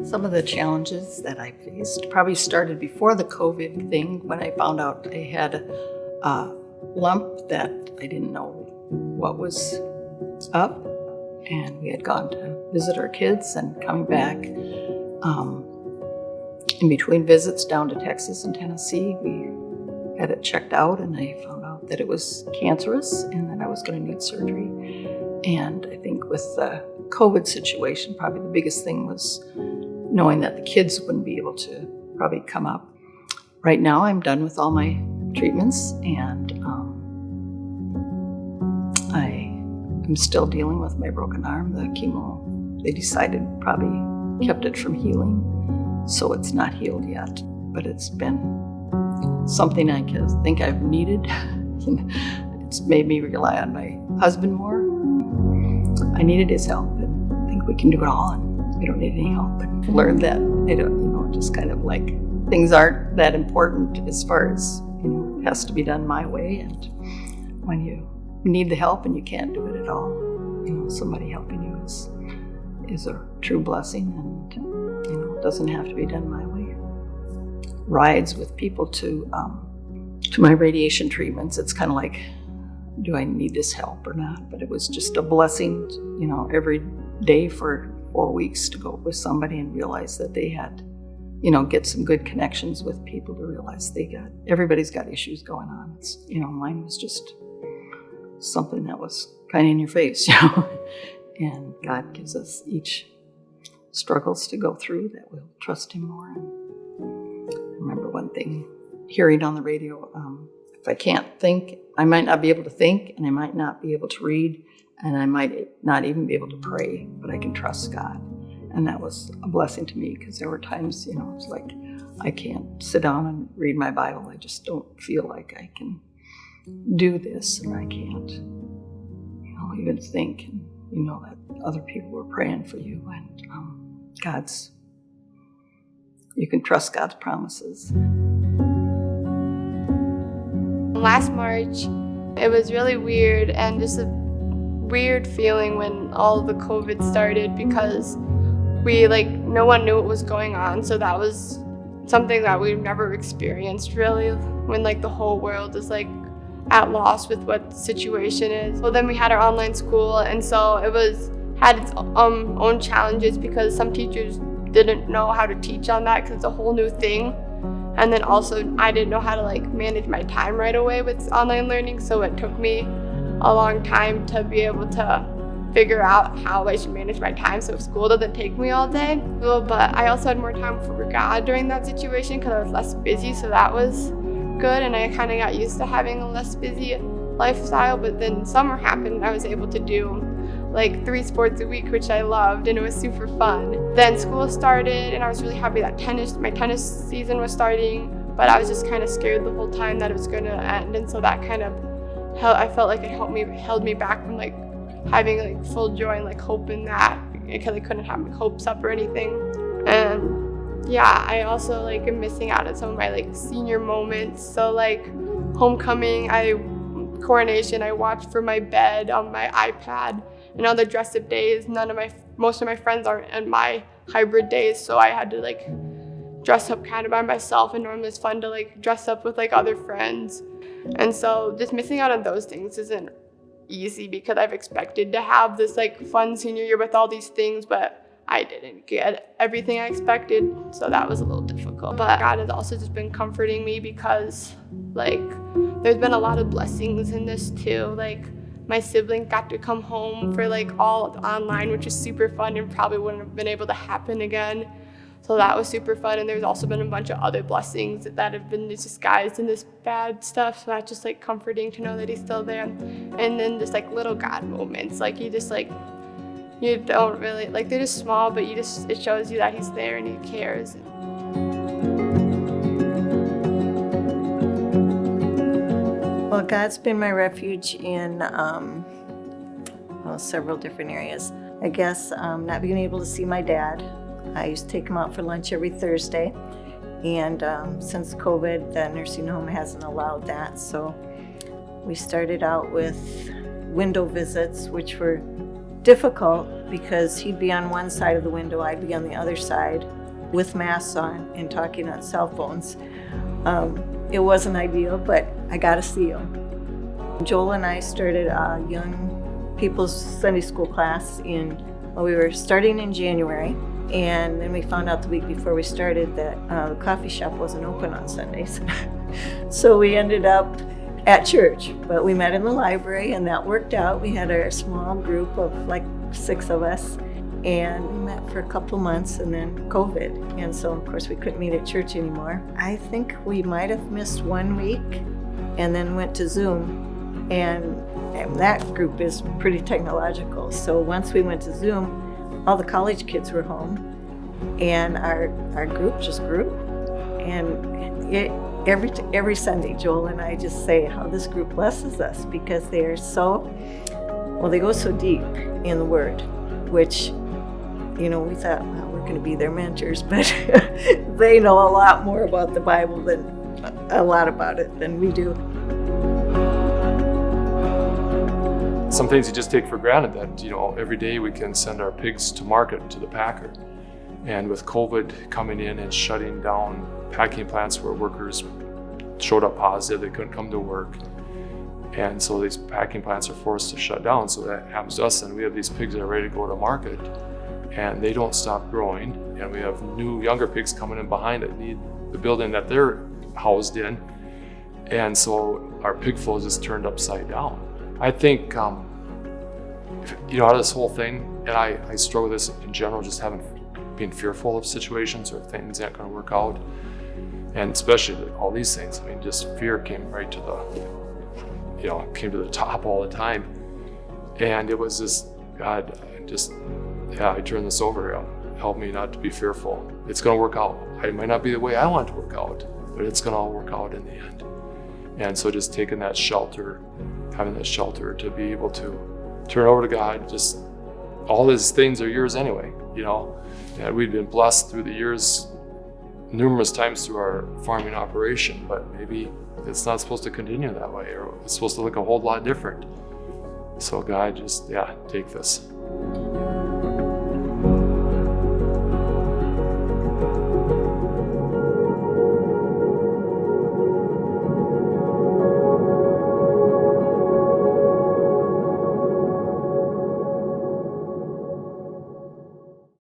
Some of the challenges that I faced probably started before the COVID thing when I found out I had a lump that I didn't know what was up. And we had gone to visit our kids and coming back in between visits down to Texas and Tennessee, we had it checked out and I found out that it was cancerous and that I was going to need surgery. And I think with the COVID situation, probably the biggest thing was knowing that the kids wouldn't be able to probably come up. Right now, I'm done with all my treatments, and I'm still dealing with my broken arm. The chemo, they decided probably kept it from healing, so it's not healed yet. But it's been something I think I've needed. It's made me rely on my husband more. I needed his help, and I think we can do it all, and we don't need any help. And learned that I don't, just kind of like things aren't that important as far as, it has to be done my way. And when you need the help and you can't do it at all, somebody helping you is a true blessing, and it doesn't have to be done my way. Rides with people to my radiation treatments, it's kind of like, do I need this help or not? But it was just a blessing, every day for 4 weeks to go with somebody and realize that they had, get some good connections with people to realize everybody's got issues going on. It's, mine was just something that was kind of in your face, and God gives us each struggles to go through that we'll trust Him more. And I remember one thing, hearing on the radio, if I can't think, I might not be able to think, and I might not be able to read, and I might not even be able to pray, but I can trust God. And that was a blessing to me, because there were times, it's like I can't sit down and read my Bible. I just don't feel like I can do this, and I can't, even think, and that other people were praying for you, and you can trust God's promises. Last March, it was really weird, and just a weird feeling when all the COVID started, because no one knew what was going on. So that was something that we've never experienced really, when the whole world is at loss with what the situation is. Well, then we had our online school, and so had its own challenges, because some teachers didn't know how to teach on that because it's a whole new thing. And then also I didn't know how to manage my time right away with online learning, so it took me a long time to be able to figure out how I should manage my time so school doesn't take me all day. But I also had more time for God during that situation because I was less busy, so that was good, and I kind of got used to having a less busy lifestyle. But then summer happened, and I was able to do 3 sports a week, which I loved, and it was super fun. Then school started, and I was really happy that my tennis season was starting, but I was just kind of scared the whole time that it was going to end, and so that kind of I felt like it held me back from having full joy and hope in that, because I couldn't have my hopes up or anything. And yeah, I also am missing out on some of my senior moments. So homecoming, coronation, I watched from my bed on my iPad. And on the dress-up days, most of my friends aren't in my hybrid days, so I had to dress up kind of by myself, and normally it's fun to dress up with other friends. And so just missing out on those things isn't easy, because I've expected to have this fun senior year with all these things, but I didn't get everything I expected, so that was a little difficult. But God has also just been comforting me, because there's been a lot of blessings in this too. My sibling got to come home for all online, which is super fun and probably wouldn't have been able to happen again. So that was super fun. And there's also been a bunch of other blessings that have been disguised in this bad stuff. So that's just comforting to know that He's still there. And then just little God moments, you don't really, they're just small, but it shows you that He's there and He cares. Well, God's been my refuge in several different areas. I guess not being able to see my dad. I used to take him out for lunch every Thursday, and since COVID, the nursing home hasn't allowed that, so we started out with window visits, which were difficult because he'd be on one side of the window, I'd be on the other side. with masks on and talking on cell phones. It wasn't ideal, but I got to see them. Joel and I started a young people's Sunday school class we were starting in January, and then we found out the week before we started that the coffee shop wasn't open on Sundays. So we ended up at church, but we met in the library, and that worked out. We had our small group of like 6 of us, and we met for a couple months, and then COVID. And so, of course, we couldn't meet at church anymore. I think we might have missed 1 week and then went to Zoom, and that group is pretty technological. So once we went to Zoom, all the college kids were home, and our group just grew. And every Sunday, Joel and I just say how this group blesses us, because they are they go so deep in the Word, which, we thought, well, we're going to be their mentors, but they know a lot more about the Bible than we do. Some things you just take for granted that, every day we can send our pigs to market to the packer. And with COVID coming in and shutting down packing plants where workers showed up positive, they couldn't come to work. And so these packing plants are forced to shut down. So that happens to us, and we have these pigs that are ready to go to market, and they don't stop growing. And we have new, younger pigs coming in behind that need the building that they're housed in. And so our pig flow is just turned upside down. I think, out of this whole thing, and I struggle with this in general, just being fearful of situations or things that aren't going to work out. And especially all these things, just fear came right to came to the top all the time. And it was just, God, I turned this over. Help me not to be fearful. It's going to work out. It might not be the way I want it to work out, but it's going to all work out in the end. And so just taking that shelter, having that shelter to be able to turn over to God, just all these things are yours anyway, And we've been blessed through the years numerous times through our farming operation, but maybe it's not supposed to continue that way, or it's supposed to look a whole lot different. So God, just, take this.